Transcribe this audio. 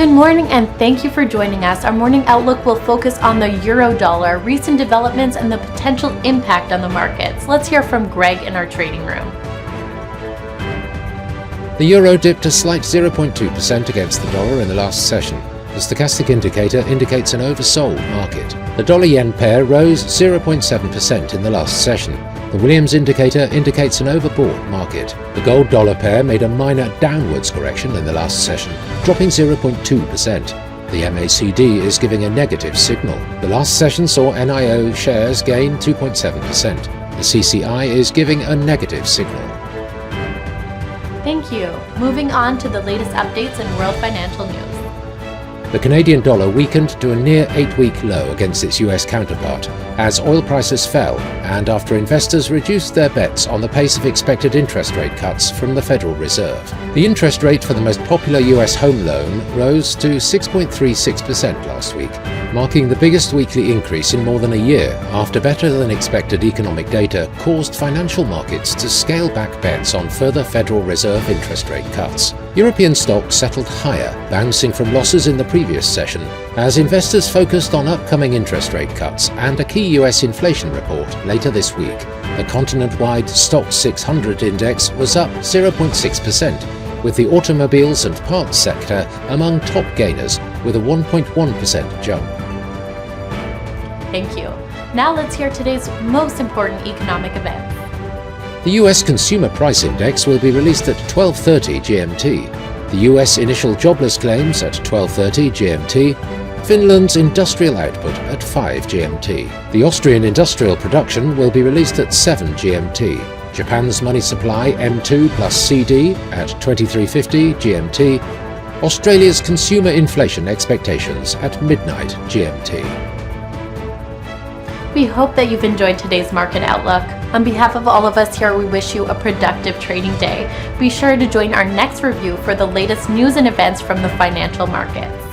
Good morning and thank you for joining us. Our morning outlook will focus on the euro dollar, recent developments, and the potential impact on the markets. Let's hear from Greg in our trading room. The euro dipped a slight 0.2% against the dollar in the last session. The stochastic indicator indicates an oversold market. The dollar-yen pair rose 0.7% in the last session. The Williams indicator indicates an overbought market. The gold-dollar pair made a minor downwards correction in the last session, dropping 0.2%. The MACD is giving a negative signal. The last session saw NIO shares gain 2.7%. The CCI is giving a negative signal. Thank you. Moving on to the latest updates in world financial news. The Canadian dollar weakened to a near 8-week low against its US counterpart as oil prices fell and after investors reduced their bets on the pace of expected interest rate cuts from the Federal Reserve. The interest rate for the most popular US home loan rose to 6.36% last week, marking the biggest weekly increase in more than a year after better than expected economic data caused financial markets to scale back bets on further Federal Reserve interest rate cuts. European stocks settled higher, bouncing from losses in the previous session, as investors focused on upcoming interest rate cuts and a key US inflation report later this week. The continent-wide Stoxx 600 index was up 0.6%, with the automobiles and parts sector among top gainers with a 1.1% jump. Thank you. Now let's hear today's most important economic events. The US Consumer Price Index will be released at 12:30 GMT. The US initial jobless claims at 12:30 GMT. Finland's industrial output at 5 GMT. The Austrian industrial production will be released at 7 GMT. Japan's money supply M2 plus CD at 23:50 GMT. Australia's consumer inflation expectations at midnight GMT. We hope that you've enjoyed today's market outlook. On behalf of all of us here, we wish you a productive trading day. Be sure to join our next review for the latest news and events from the financial markets.